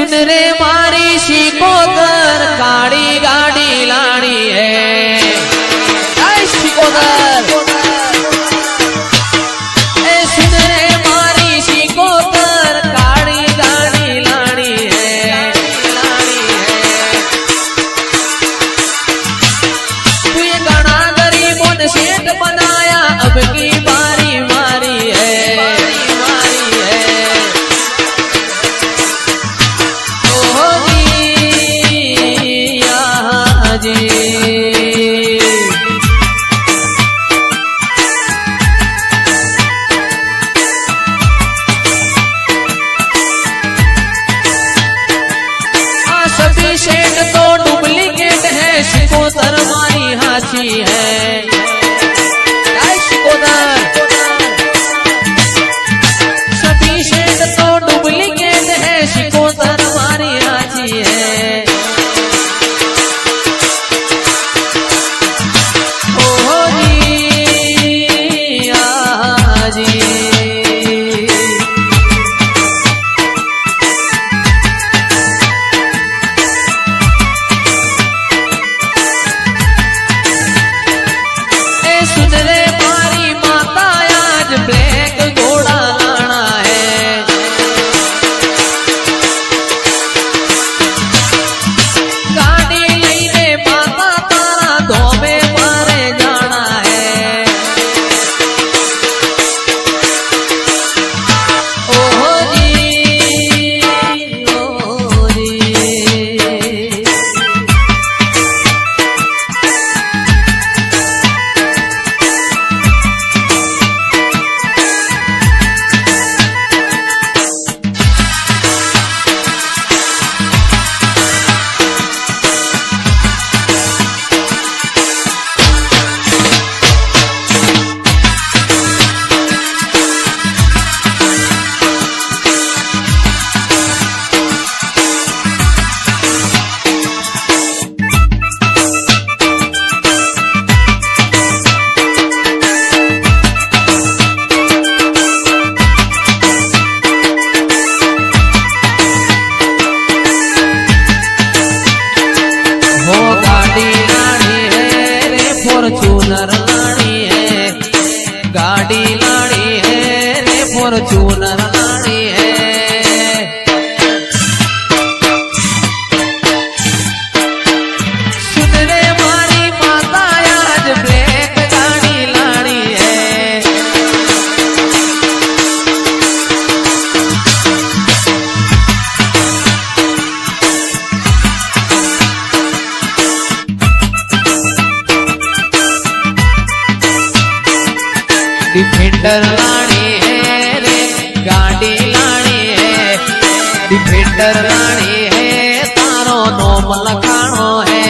सुन रे मारी शिकोदर काड़ी गाड़ी लाड़ी है शिकोदर सुन रे मारी शिकोदर काड़ी गाड़ी लाड़ी है तू ये गाना गरीबों ने सेठ बनाया अब की बारी मारी है शेठ तो डुप्लीकेट है शिकोदर मारी हाथी है शिकोदर सभी शेठ तो डुप्लीकेट है शिकोदर मारी हाथी है ओहो जी आजी फॉर्च्यूनर लाड़ी है गाड़ी लाड़ी है रे फॉर्च्यूनर लाड़ी है सुन रे मारी माता आज ब्लैक गाड़ी लाड़ी है डिफेंडर लाड़ी है रे गाड़ी लाड़ी है डिफेंडर लाड़ी है तारो नोम लखाणो है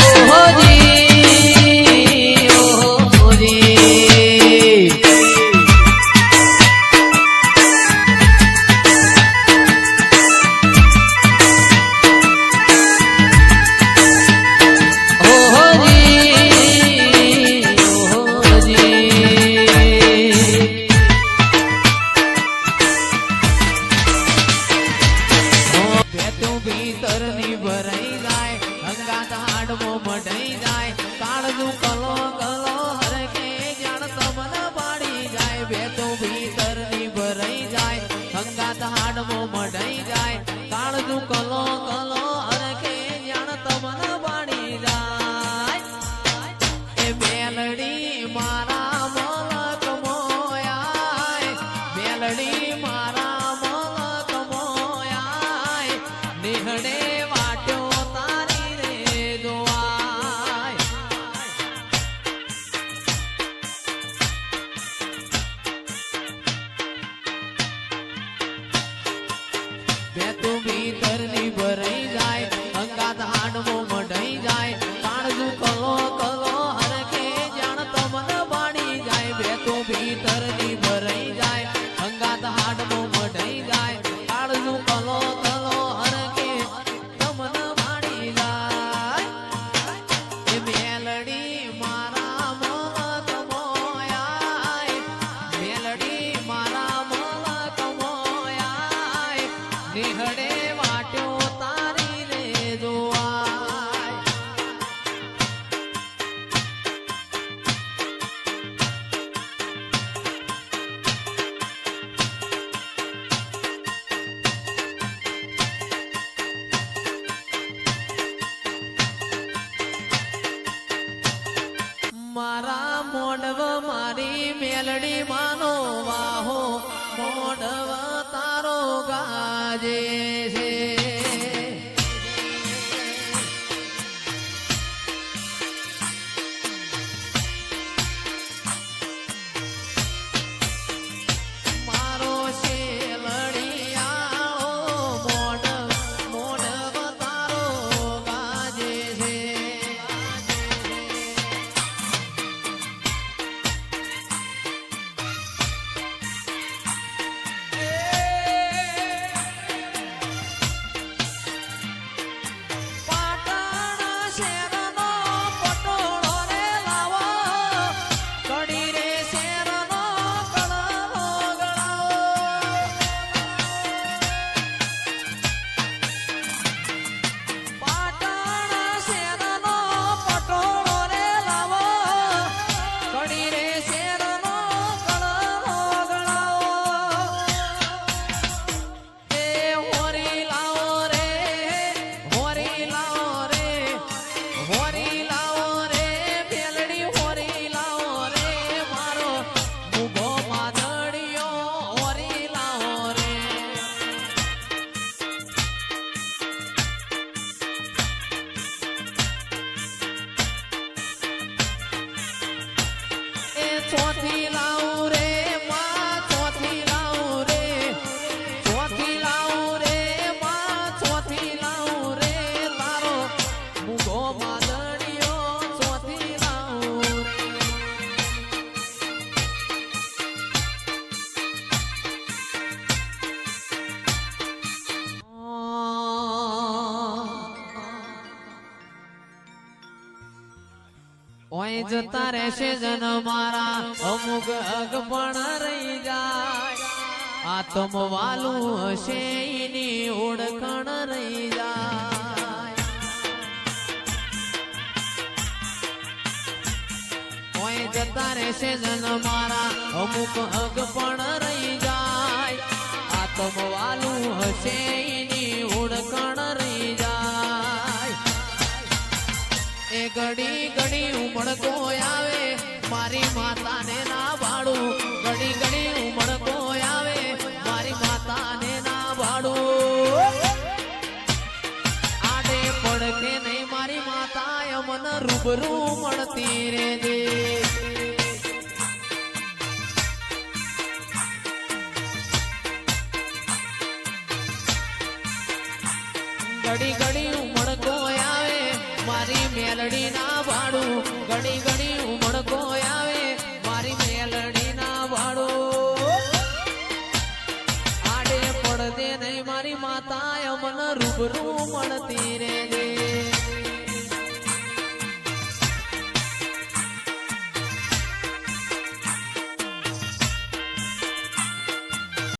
ओहो जी રેહડે વાટ્યો તારી રે જોવાય મારા મોડવ મારી મેલડી માનો વાહો મોડવ તારો ગાજે છે મારો શેલડિયાળો મોડવ તારો ગાજે છે ચોથી લાવું રે માં ચોથી લાવું રે ચોથી લાવું રે માં ચોથી લાવું રે તારો મૂગો માદડિયો ચોથી લાવું રે ઓય જતા રહેશે જન મારા અમુક અગ પણ રહી જાય આત્મ વાલું હશે એની ઓળખણ રહી જાય ઓય જતા રહેશે જન મારા અમુક અગ પણ રહી જાય આત્મ વાલું હશે એની ઓળખણ રહી જાય એ ઘડી ઘડી ઉમળકો આવે મારી માતાને ના ભાડું ઘડી ઘડી ઉમળકો આવે મારી માતાને ના ભાડું આડે પડકે નહીં મારી માતા મન રૂબરૂ મળતી રે દે ઘડી ઘડી ઉમળકો આવે મારી મેલડી ના ભાડું ઘડી ઘડી ઉમળકો આવે મારી મેલડી ના ભાડું આડે પડદે નહીં મારી માતા મન રૂબરૂ મળતી રે